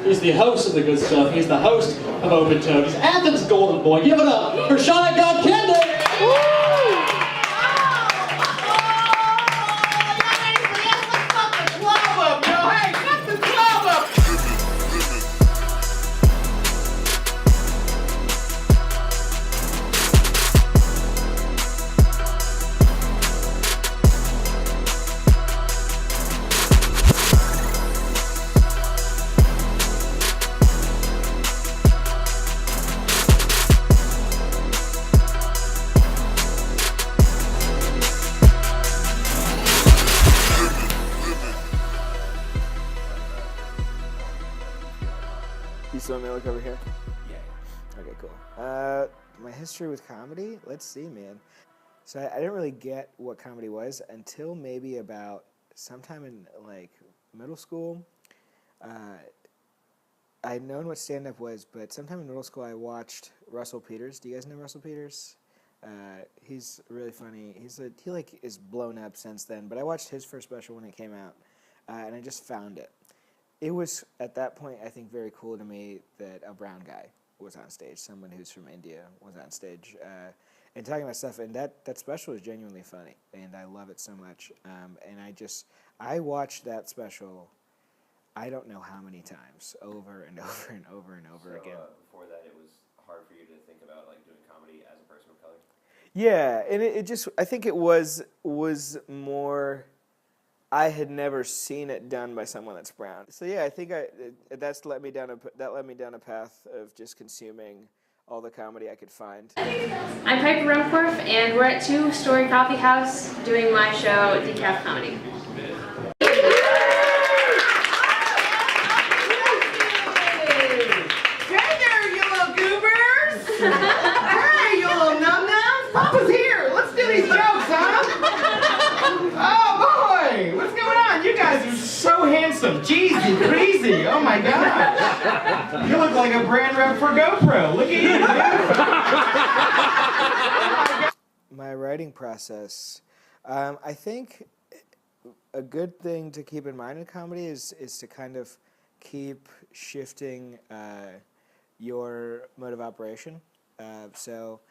He's the host of The Good Stuff. He's the host of Open Toad. He's Athens' golden boy. Give it up for Shaunak Godkhindi! You still want me to look over here? Yeah. Okay, cool. My history with comedy? Let's see, man. So I didn't really get what comedy was until maybe about sometime in, like, middle school. I'd known what stand-up was, but sometime in middle school I watched Russell Peters. Do you guys know Russell Peters? He's really funny. He is blown up since then, but I watched his first special when it came out, and I just found it. It was, at that point, I think, very cool to me that a brown guy was on stage, someone who's from India was on stage, and talking about stuff, and that special is genuinely funny, and I love it so much, and I watched that special, I don't know how many times, over and over and over and over again. Before that, it was hard for you to think about, like, doing comedy as a person of color? Yeah, and it just, I think it was more, I had never seen it done by someone that's brown. So yeah, I think that led me down a path of just consuming all the comedy I could find. I'm Piper Rumpworth, and we're at Two Story Coffee House doing my show, Decaf Comedy. Hey there, you little goobers! Hey, you little num-nums! Papa's here! Let's do these jokes, huh? Oh, boy! What's going on? You guys are so handsome. Jeezy, crazy. Oh, my God. You look like a brand rep for GoPro. Look at you, dude. My writing process, I think a good thing to keep in mind in comedy is to kind of keep shifting your mode of operation. So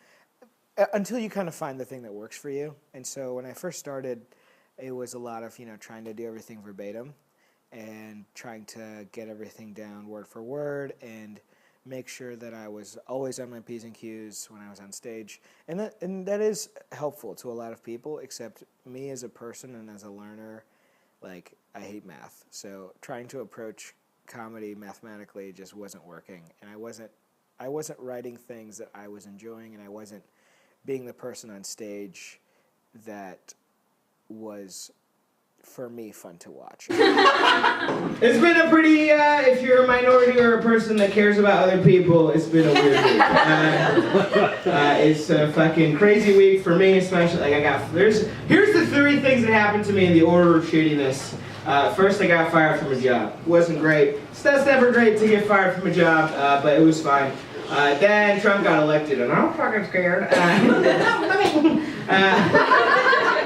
until you kind of find the thing that works for you. And so when I first started, it was a lot of, trying to do everything verbatim and trying to get everything down word for word and make sure that I was always on my P's and Q's when I was on stage. And that is helpful to a lot of people, except me as a person and as a learner, like, I hate math. So trying to approach comedy mathematically just wasn't working. And I wasn't writing things that I was enjoying, and I wasn't being the person on stage that was, for me, fun to watch. It's been a pretty, if you're a minority or a person that cares about other people, it's been a weird week. It's a fucking crazy week for me, especially. Like, here's the three things that happened to me in the order of shittiness. First, I got fired from a job. Wasn't great. That's never great to get fired from a job, but it was fine. Then Trump got elected, and I'm fucking scared.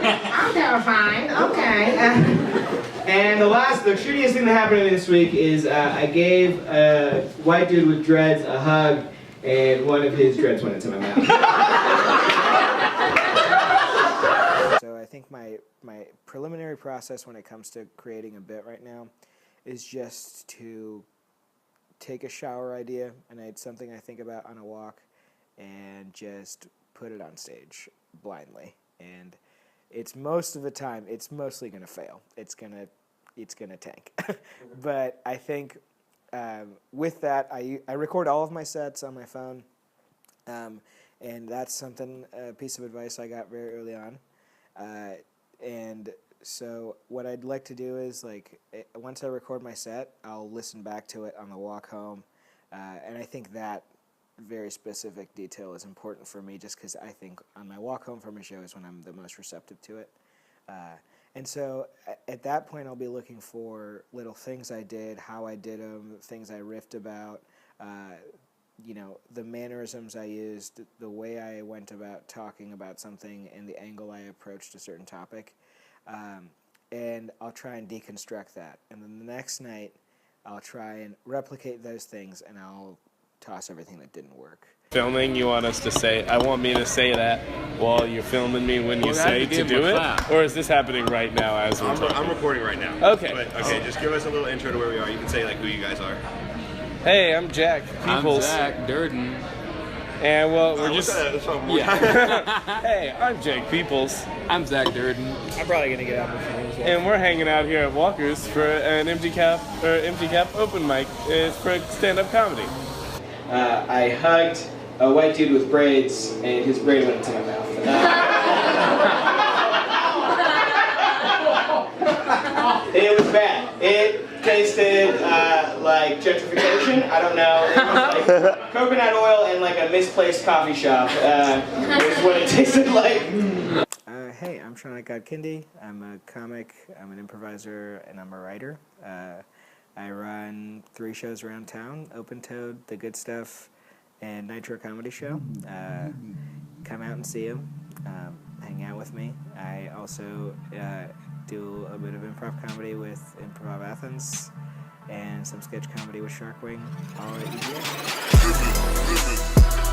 I'm terrified. Okay. And the shittiest thing that happened to me this week is I gave a white dude with dreads a hug, and one of his dreads went into my mouth. So I think my preliminary process when it comes to creating a bit right now is just to take a shower idea, and it's something I think about on a walk, and just put it on stage blindly. And it's most of the time, it's mostly going to fail. It's gonna tank. But I think with that, I record all of my sets on my phone, and that's a piece of advice I got very early on. And so what I'd like to do is, like, once I record my set, I'll listen back to it on the walk home, and I think that very specific detail is important for me, just because I think on my walk home from a show is when I'm the most receptive to it. And so at that point, I'll be looking for little things I did, how I did them, things I riffed about, the mannerisms I used, the way I went about talking about something, and the angle I approached a certain topic. And I'll try and deconstruct that. And then the next night, I'll try and replicate those things, and I'll toss everything that didn't work. Filming, you want us to say, I want me to say that while you're filming me when you say to do it? Or is this happening right now as we're talking? I'm recording right now. Okay. But, okay, just give us a little intro to where we are. You can say like who you guys are. Hey, I'm Jack Peoples. I'm Zach Durden. And well, we're just... Yeah. Hey, I'm Jake Peoples. I'm Zach Durden. I'm probably going to get out before as well. And we're hanging out here at Walker's for an empty cap open mic. It's for stand-up comedy. I hugged a white dude with braids, and his braid went into my mouth. It was bad. It tasted like gentrification. I don't know. It was like coconut oil and like a misplaced coffee shop. Is what it tasted like. Hey, I'm Shaunak Godkhindi. I'm a comic, I'm an improviser, and I'm a writer. I run 3 shows around town: Open Toad, The Good Stuff, and Nitro Comedy Show. Come out and see them. Hang out with me. I also do a bit of improv comedy with Improv Athens and some sketch comedy with Sharkwing, all at EDA.